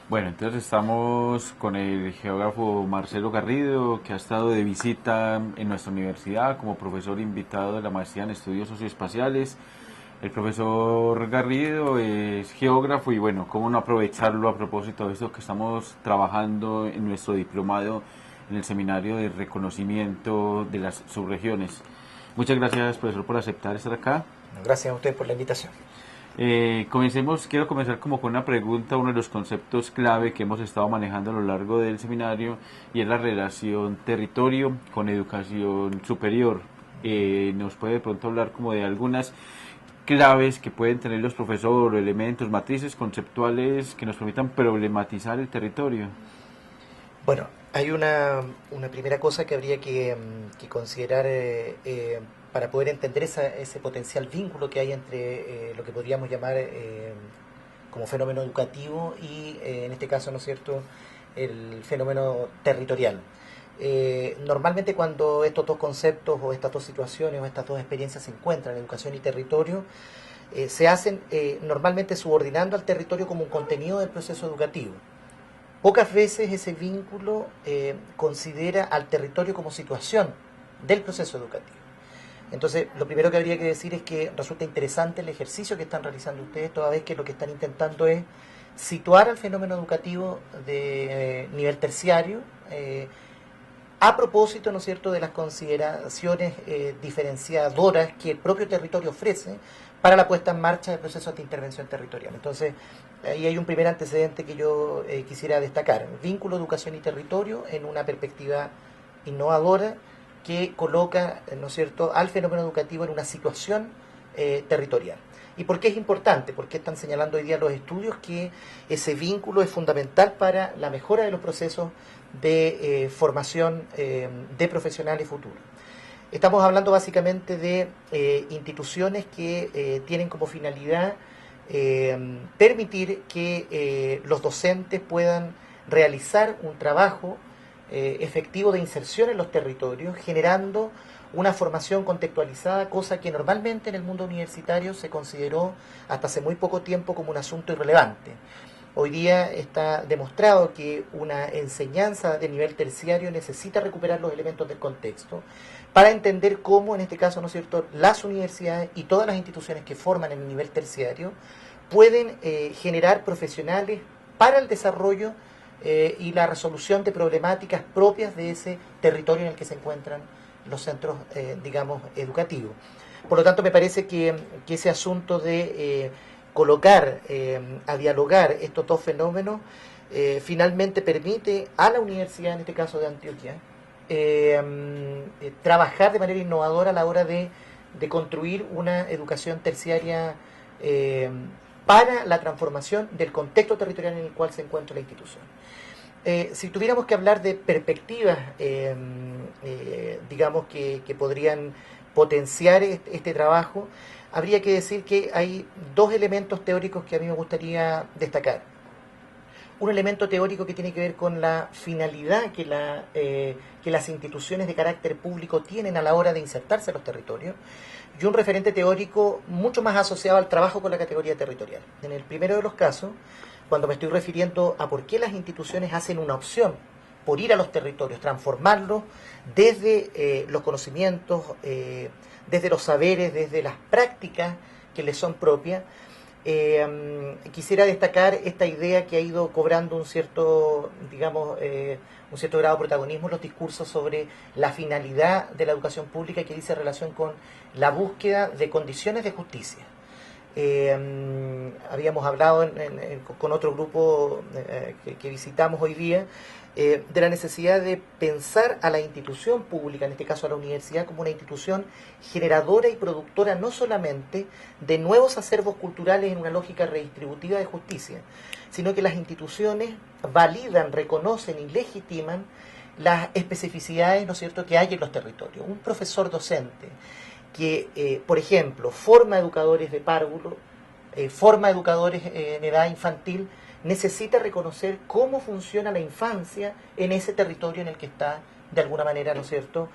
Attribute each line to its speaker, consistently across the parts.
Speaker 1: Bueno, entonces estamos con el geógrafo Marcelo Garrido, que ha estado de visita en nuestra universidad como profesor invitado de la maestría en estudios socioespaciales. El profesor Garrido es geógrafo y bueno, cómo no aprovecharlo a propósito de esto que estamos trabajando en nuestro diplomado en el seminario de reconocimiento de las subregiones. Muchas gracias, profesor, por aceptar estar acá.
Speaker 2: Gracias a ustedes por la invitación.
Speaker 1: Quiero comenzar como con una pregunta, uno de los conceptos clave que hemos estado manejando a lo largo del seminario y es la relación territorio con educación superior. ¿Nos puede de pronto hablar como de algunas claves que pueden tener los profesores, o elementos, matrices conceptuales que nos permitan problematizar el territorio?
Speaker 2: Bueno, hay una primera cosa que habría que considerar para poder entender ese potencial vínculo que hay entre lo que podríamos llamar como fenómeno educativo y, en este caso, ¿no es cierto?, el fenómeno territorial. Normalmente cuando estos dos conceptos o estas dos situaciones o estas dos experiencias se encuentran, educación y territorio, se hacen normalmente subordinando al territorio como un contenido del proceso educativo. Pocas veces ese vínculo considera al territorio como situación del proceso educativo. Entonces, lo primero que habría que decir es que resulta interesante el ejercicio que están realizando ustedes, toda vez que lo que están intentando es situar al fenómeno educativo de nivel terciario, a propósito, ¿no es cierto?, de las consideraciones diferenciadoras que el propio territorio ofrece para la puesta en marcha de procesos de intervención territorial. Entonces, ahí hay un primer antecedente que yo quisiera destacar: vínculo, educación y territorio en una perspectiva innovadora que coloca, ¿no es cierto?, al fenómeno educativo en una situación territorial. ¿Y por qué es importante? Porque están señalando hoy día los estudios que ese vínculo es fundamental para la mejora de los procesos de formación de profesionales futuros. Estamos hablando básicamente de instituciones que tienen como finalidad permitir que los docentes puedan realizar un trabajo efectivo de inserción en los territorios, generando una formación contextualizada, cosa que normalmente en el mundo universitario se consideró hasta hace muy poco tiempo como un asunto irrelevante. Hoy día está demostrado que una enseñanza de nivel terciario necesita recuperar los elementos del contexto para entender cómo, en este caso, ¿no es cierto?, las universidades y todas las instituciones que forman el nivel terciario pueden generar profesionales para el desarrollo y la resolución de problemáticas propias de ese territorio en el que se encuentran los centros, digamos, educativos. Por lo tanto, me parece que ese asunto de colocar a dialogar estos dos fenómenos finalmente permite a la universidad, en este caso de Antioquia, trabajar de manera innovadora a la hora de construir una educación terciaria eh, para la transformación del contexto territorial en el cual se encuentra la institución. Si tuviéramos que hablar de perspectivas, digamos, que podrían potenciar este trabajo, habría que decir que hay dos elementos teóricos que a mí me gustaría destacar. Un elemento teórico que tiene que ver con la finalidad que las instituciones de carácter público tienen a la hora de insertarse en los territorios, y un referente teórico mucho más asociado al trabajo con la categoría territorial. En el primero de los casos, cuando me estoy refiriendo a por qué las instituciones hacen una opción por ir a los territorios, transformarlos desde los conocimientos, desde los saberes, desde las prácticas que les son propias, quisiera destacar esta idea que ha ido cobrando un cierto, digamos, un cierto grado de protagonismo en los discursos sobre la finalidad de la educación pública, que dice relación con la búsqueda de condiciones de justicia. Habíamos hablado con otro grupo que visitamos hoy día de la necesidad de pensar a la institución pública, en este caso a la universidad, como una institución generadora y productora no solamente de nuevos acervos culturales en una lógica redistributiva de justicia, sino que las instituciones validan, reconocen y legitiman las especificidades, ¿no es cierto?, que hay en los territorios. Un profesor docente que, por ejemplo, forma educadores de párvulo, forma educadores en edad infantil, necesita reconocer cómo funciona la infancia en ese territorio en el que está, de alguna manera, ¿no es cierto?,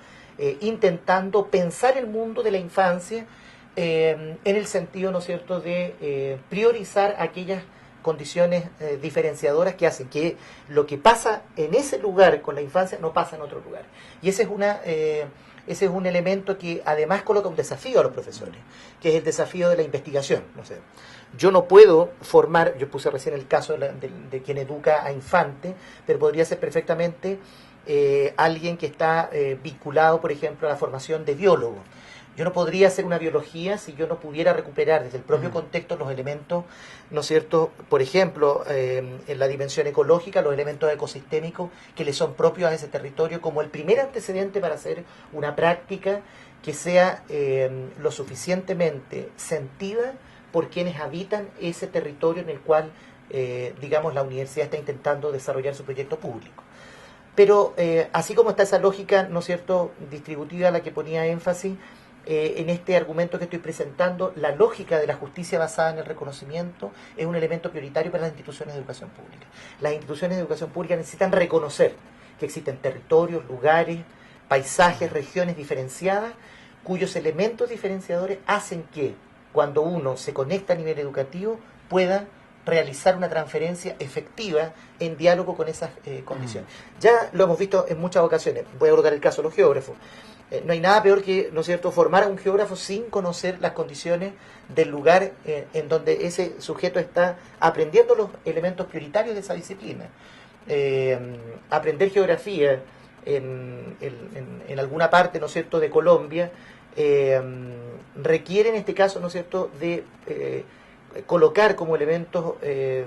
Speaker 2: intentando pensar el mundo de la infancia en el sentido, ¿no es cierto?, de priorizar aquellas condiciones diferenciadoras que hacen que lo que pasa en ese lugar con la infancia no pasa en otro lugar. Y ese es un elemento que además coloca un desafío a los profesores, que es el desafío de la investigación. No sé, yo no puedo formar, yo puse recién el caso de quien educa a infante, pero podría ser perfectamente alguien que está vinculado, por ejemplo, a la formación de biólogo. Yo no podría hacer una biología si yo no pudiera recuperar desde el propio contexto los elementos, ¿no es cierto? Por ejemplo, en la dimensión ecológica, los elementos ecosistémicos que le son propios a ese territorio como el primer antecedente para hacer una práctica que sea lo suficientemente sentida por quienes habitan ese territorio en el cual, digamos, la universidad está intentando desarrollar su proyecto público. Pero así como está esa lógica, ¿no es cierto?, distributiva a la que ponía énfasis, en este argumento que estoy presentando, la lógica de la justicia basada en el reconocimiento es un elemento prioritario para las instituciones de educación pública. Las instituciones de educación pública necesitan reconocer que existen territorios, lugares, paisajes, regiones diferenciadas, cuyos elementos diferenciadores hacen que cuando uno se conecta a nivel educativo pueda realizar una transferencia efectiva en diálogo con esas condiciones. Ya lo hemos visto en muchas ocasiones. Voy a colocar el caso de los geógrafos. No hay nada peor que, ¿no es cierto?, formar a un geógrafo sin conocer las condiciones del lugar en donde ese sujeto está aprendiendo los elementos prioritarios de esa disciplina. Aprender geografía en alguna parte, ¿no es cierto?, de Colombia requiere en este caso, ¿no es cierto?, de colocar como elementos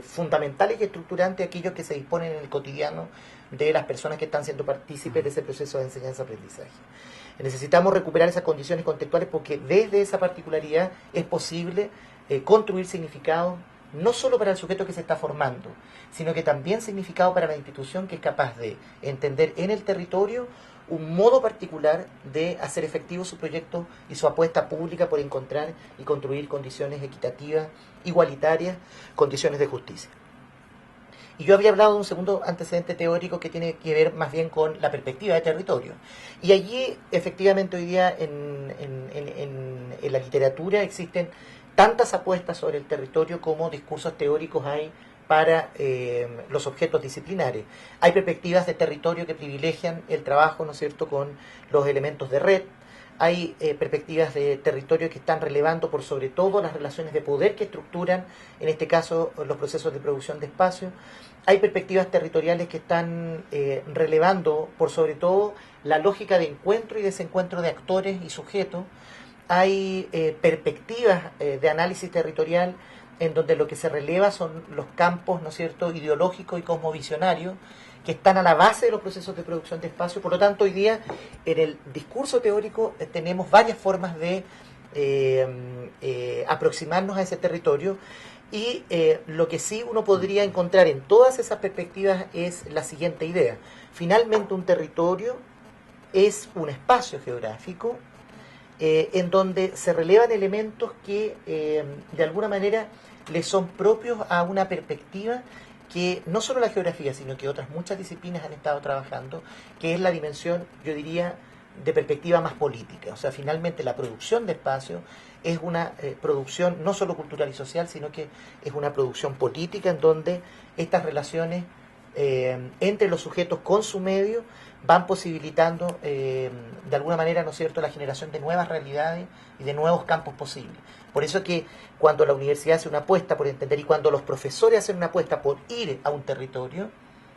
Speaker 2: fundamentales y estructurantes aquellos que se disponen en el cotidiano de las personas que están siendo partícipes de ese proceso de enseñanza-aprendizaje. Necesitamos recuperar esas condiciones contextuales porque desde esa particularidad es posible construir significado no solo para el sujeto que se está formando, sino que también significado para la institución que es capaz de entender en el territorio un modo particular de hacer efectivo su proyecto y su apuesta pública por encontrar y construir condiciones equitativas, igualitarias, condiciones de justicia. Y yo había hablado de un segundo antecedente teórico que tiene que ver más bien con la perspectiva de territorio. Y allí, efectivamente, hoy día en la literatura existen tantas apuestas sobre el territorio como discursos teóricos hay para los objetos disciplinares. Hay perspectivas de territorio que privilegian el trabajo, ¿no es cierto?, con los elementos de red. Hay perspectivas de territorio que están relevando por sobre todo las relaciones de poder que estructuran, en este caso, los procesos de producción de espacio. Hay perspectivas territoriales que están relevando por sobre todo la lógica de encuentro y desencuentro de actores y sujetos. Hay perspectivas de análisis territorial en donde lo que se releva son los campos, ¿no es cierto?, ideológicos y cosmovisionarios que están a la base de los procesos de producción de espacio. Por lo tanto, hoy día en el discurso teórico tenemos varias formas de aproximarnos a ese territorio y lo que sí uno podría encontrar en todas esas perspectivas es la siguiente idea. Finalmente, un territorio es un espacio geográfico en donde se relevan elementos que de alguna manera le son propios a una perspectiva que no solo la geografía, sino que otras muchas disciplinas han estado trabajando, que es la dimensión, yo diría, de perspectiva más política. O sea, finalmente la producción de espacio es una producción no solo cultural y social, sino que es una producción política en donde estas relaciones entre los sujetos con su medio van posibilitando de alguna manera, ¿no es cierto?, la generación de nuevas realidades y de nuevos campos posibles. Por eso que cuando la universidad hace una apuesta por entender y cuando los profesores hacen una apuesta por ir a un territorio,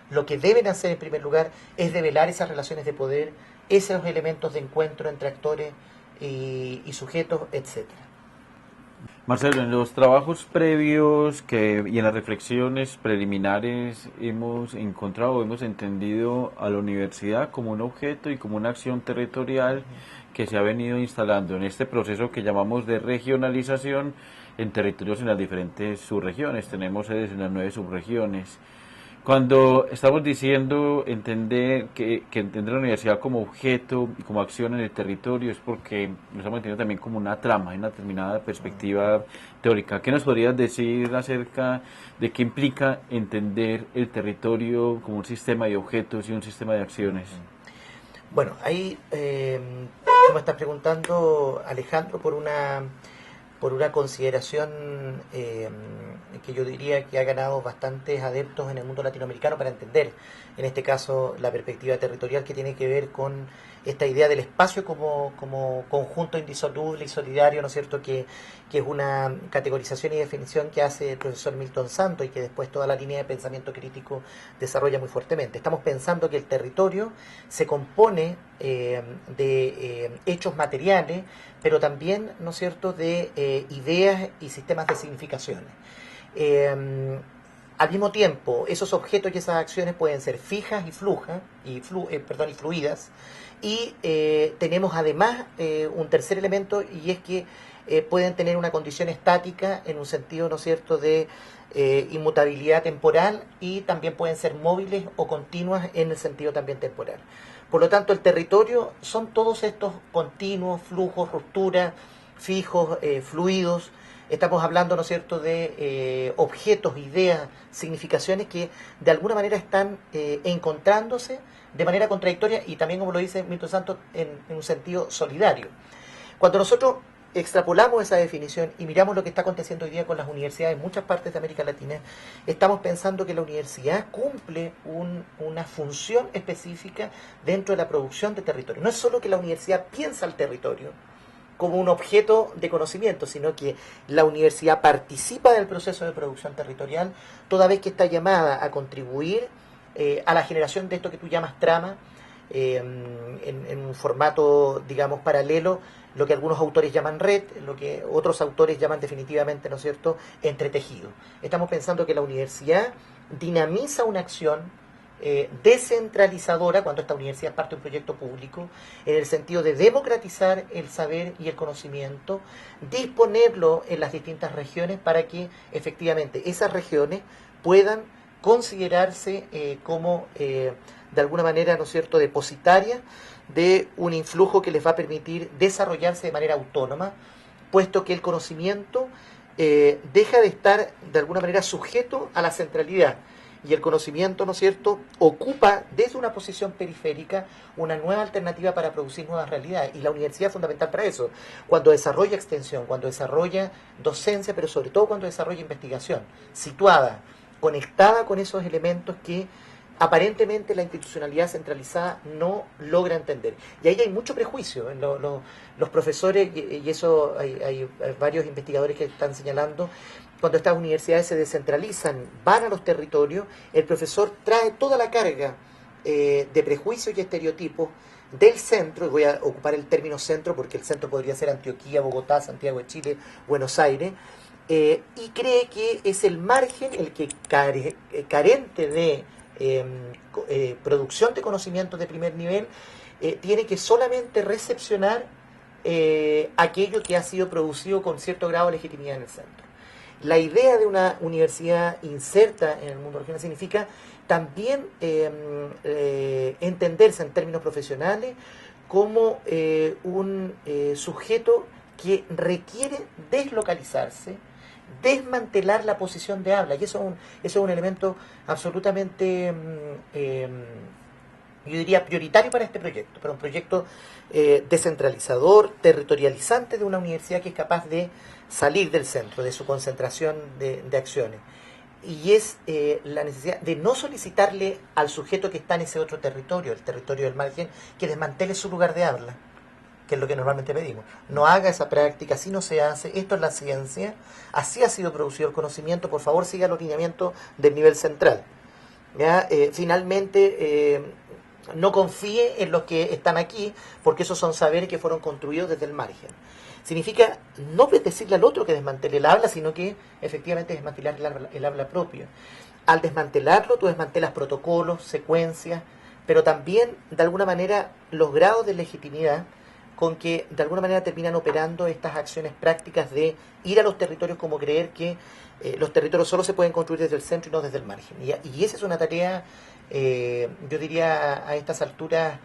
Speaker 2: lo que deben hacer en primer lugar es develar esas relaciones de poder, esos elementos de encuentro entre actores y sujetos, etcétera.
Speaker 1: Marcelo, en los trabajos previos y en las reflexiones preliminares hemos encontrado, hemos entendido a la universidad como un objeto y como una acción territorial que se ha venido instalando en este proceso que llamamos de regionalización en territorios en las diferentes subregiones. Tenemos sedes en las 9 subregiones. Cuando estamos diciendo que entender la universidad como objeto y como acción en el territorio es porque lo estamos entendiendo también como una trama, una determinada perspectiva teórica. ¿Qué nos podrías decir acerca de qué implica entender el territorio como un sistema de objetos y un sistema de acciones?
Speaker 2: Bueno, ahí tú me estás preguntando, Alejandro, por una por una consideración que yo diría que ha ganado bastantes adeptos en el mundo latinoamericano para entender, en este caso, la perspectiva territorial que tiene que ver con esta idea del espacio como conjunto indisoluble y solidario, ¿no es cierto?, que es una categorización y definición que hace el profesor Milton Santos y que después toda la línea de pensamiento crítico desarrolla muy fuertemente. Estamos pensando que el territorio se compone de hechos materiales, pero también, ¿no es cierto?, de ideas y sistemas de significaciones. Al mismo tiempo, esos objetos y esas acciones pueden ser fijas y y fluidas. Y tenemos además un tercer elemento, y es que pueden tener una condición estática en un sentido, ¿no es cierto?, de inmutabilidad temporal, y también pueden ser móviles o continuas en el sentido también temporal. Por lo tanto, el territorio son todos estos continuos, flujos, rupturas, fijos, fluidos. Estamos hablando, ¿no es cierto?, de objetos, ideas, significaciones que de alguna manera están encontrándose de manera contradictoria y también, como lo dice Milton Santos, en un sentido solidario. Cuando nosotros extrapolamos esa definición y miramos lo que está aconteciendo hoy día con las universidades en muchas partes de América Latina, estamos pensando que la universidad cumple una función específica dentro de la producción de territorio. No es solo que la universidad piensa el territorio como un objeto de conocimiento, sino que la universidad participa del proceso de producción territorial, toda vez que está llamada a contribuir a la generación de esto que tú llamas trama, en un formato, digamos, paralelo, lo que algunos autores llaman red, lo que otros autores llaman definitivamente, ¿no es cierto?, entretejido. Estamos pensando que la universidad dinamiza una acción descentralizadora, cuando esta universidad es parte de un proyecto público, en el sentido de democratizar el saber y el conocimiento, disponerlo en las distintas regiones para que efectivamente esas regiones puedan considerarse como de alguna manera, ¿no es cierto?, depositarias de un influjo que les va a permitir desarrollarse de manera autónoma, puesto que el conocimiento deja de estar de alguna manera sujeto a la centralidad, y el conocimiento, ¿no es cierto?, ocupa desde una posición periférica una nueva alternativa para producir nuevas realidades, y la universidad es fundamental para eso, cuando desarrolla extensión, cuando desarrolla docencia, pero sobre todo cuando desarrolla investigación, situada, conectada con esos elementos que aparentemente la institucionalidad centralizada no logra entender. Y ahí hay mucho prejuicio. Los profesores, y eso hay varios investigadores que están señalando, cuando estas universidades se descentralizan, van a los territorios, el profesor trae toda la carga de prejuicios y estereotipos del centro, y voy a ocupar el término centro porque el centro podría ser Antioquía, Bogotá, Santiago de Chile, Buenos Aires, y cree que es el margen el que carente de producción de conocimientos de primer nivel, tiene que solamente recepcionar aquello que ha sido producido con cierto grado de legitimidad en el centro. La idea de una universidad inserta en el mundo regional significa también entenderse en términos profesionales como un sujeto que requiere deslocalizarse, desmantelar la posición de habla, y eso es un elemento absolutamente, yo diría, prioritario para este proyecto, para un proyecto descentralizador, territorializante de una universidad que es capaz de salir del centro, de su concentración de acciones. Y es la necesidad de no solicitarle al sujeto que está en ese otro territorio, el territorio del margen, que desmantele su lugar de habla, que es lo que normalmente pedimos. No haga esa práctica, así no se hace, esto es la ciencia, así ha sido producido el conocimiento, por favor siga los lineamientos del nivel central. ¿Ya? Finalmente, no confíe en los que están aquí, porque esos son saberes que fueron construidos desde el margen. Significa no decirle al otro que desmantele el habla, sino que efectivamente desmantelar el habla propia. Al desmantelarlo, tú desmantelas protocolos, secuencias, pero también, de alguna manera, los grados de legitimidad con que de alguna manera terminan operando estas acciones prácticas de ir a los territorios como creer que los territorios solo se pueden construir desde el centro y no desde el margen. Y esa es una tarea, yo diría, a estas alturas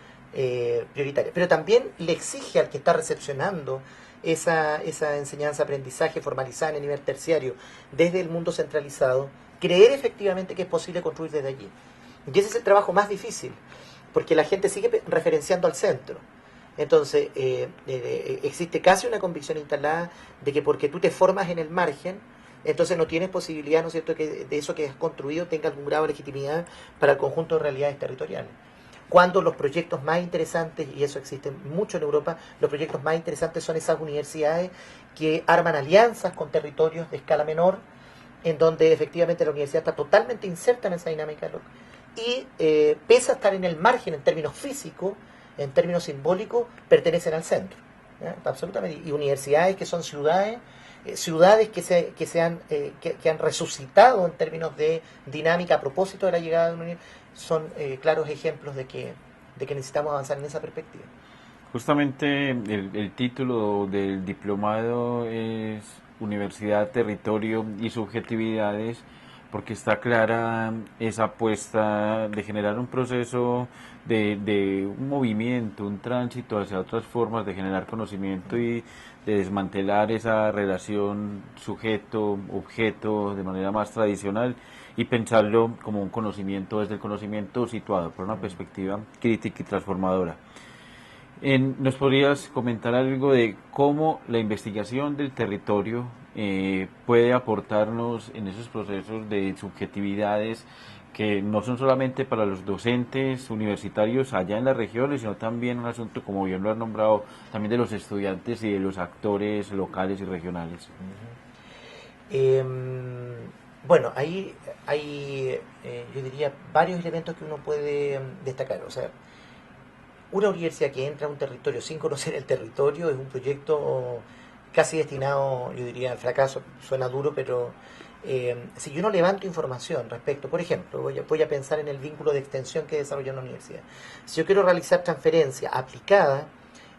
Speaker 2: prioritaria. Pero también le exige al que está recepcionando esa enseñanza-aprendizaje formalizada en el nivel terciario desde el mundo centralizado, creer efectivamente que es posible construir desde allí. Y ese es el trabajo más difícil, porque la gente sigue referenciando al centro. Entonces, existe casi una convicción instalada de que porque tú te formas en el margen, entonces no tienes posibilidad, ¿no es cierto?, que de eso que has construido tenga algún grado de legitimidad para el conjunto de realidades territoriales. Cuando los proyectos más interesantes, y eso existe mucho en Europa, los proyectos más interesantes son esas universidades que arman alianzas con territorios de escala menor, en donde efectivamente la universidad está totalmente inserta en esa dinámica y pese a estar en el margen en términos físicos, en términos simbólicos, pertenecen al centro. ¿Ya? Absolutamente. Y universidades que son ciudades, ciudades que han resucitado en términos de dinámica a propósito de la llegada de una universidad, son claros ejemplos de que necesitamos avanzar en esa perspectiva.
Speaker 1: Justamente el título del diplomado es Universidad, Territorio y Subjetividades, porque está clara esa apuesta de generar un proceso de un movimiento, un tránsito hacia otras formas de generar conocimiento y de desmantelar esa relación sujeto-objeto de manera más tradicional y pensarlo como un conocimiento desde el conocimiento situado por una perspectiva crítica y transformadora. ¿Nos podrías comentar algo de cómo la investigación del territorio puede aportarnos en esos procesos de subjetividades que no son solamente para los docentes universitarios allá en las regiones, sino también un asunto, como bien lo has nombrado, también de los estudiantes y de los actores locales y regionales?
Speaker 2: Eh, bueno, ahí hay, yo diría, varios elementos que uno puede destacar. O sea, una universidad que entra a un territorio sin conocer el territorio es un proyecto casi destinado, yo diría, al fracaso. Suena duro, pero si yo no levanto información respecto, por ejemplo, voy a pensar en el vínculo de extensión que desarrolla una universidad. Si yo quiero realizar transferencia aplicada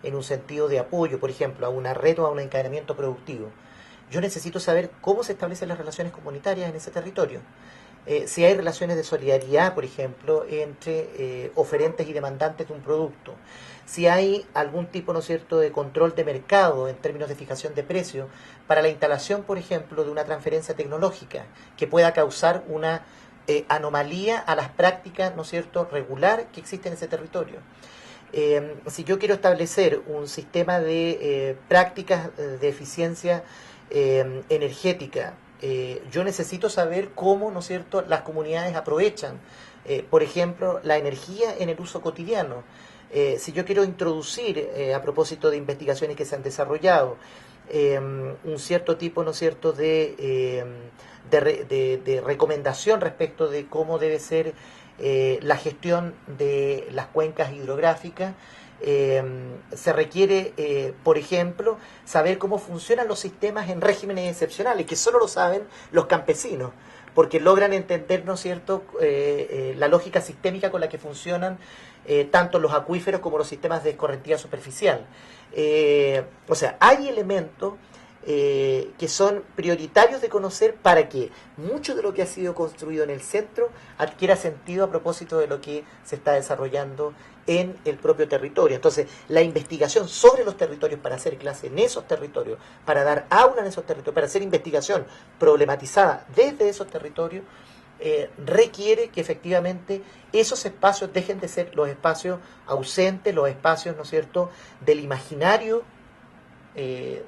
Speaker 2: en un sentido de apoyo, por ejemplo, a una red o a un encadenamiento productivo, yo necesito saber cómo se establecen las relaciones comunitarias en ese territorio. Si hay relaciones de solidaridad, por ejemplo, entre oferentes y demandantes de un producto, si hay algún tipo, ¿no es cierto?, de control de mercado en términos de fijación de precios para la instalación, por ejemplo, de una transferencia tecnológica que pueda causar una anomalía a las prácticas, ¿no es cierto?, regular que existe en ese territorio. Si yo quiero establecer un sistema de prácticas de eficiencia energética, yo necesito saber cómo, ¿no es cierto?, las comunidades aprovechan, por ejemplo, la energía en el uso cotidiano. Si yo quiero introducir, a propósito de investigaciones que se han desarrollado, un cierto tipo, ¿no es cierto?, de recomendación respecto de cómo debe ser la gestión de las cuencas hidrográficas, se requiere, por ejemplo, saber cómo funcionan los sistemas en regímenes excepcionales, que solo lo saben los campesinos, porque logran entender, ¿no es cierto?, la lógica sistémica con la que funcionan tanto los acuíferos como los sistemas de escorrentía superficial. O sea, hay elementos que son prioritarios de conocer para que mucho de lo que ha sido construido en el centro adquiera sentido a propósito de lo que se está desarrollando en el propio territorio. Entonces, la investigación sobre los territorios para hacer clase en esos territorios, para dar aula en esos territorios, para hacer investigación problematizada desde esos territorios, requiere que efectivamente esos espacios dejen de ser los espacios ausentes, los espacios, ¿no es cierto?, del imaginario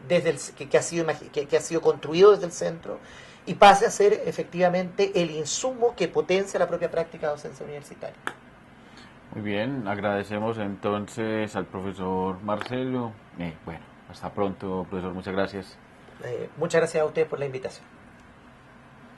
Speaker 2: desde que ha sido construido desde el centro y pase a ser efectivamente el insumo que potencia la propia práctica de docencia universitaria.
Speaker 1: Muy bien, agradecemos entonces al profesor Marcelo. Bueno, hasta pronto, profesor, muchas gracias.
Speaker 2: Muchas gracias a ustedes por la invitación.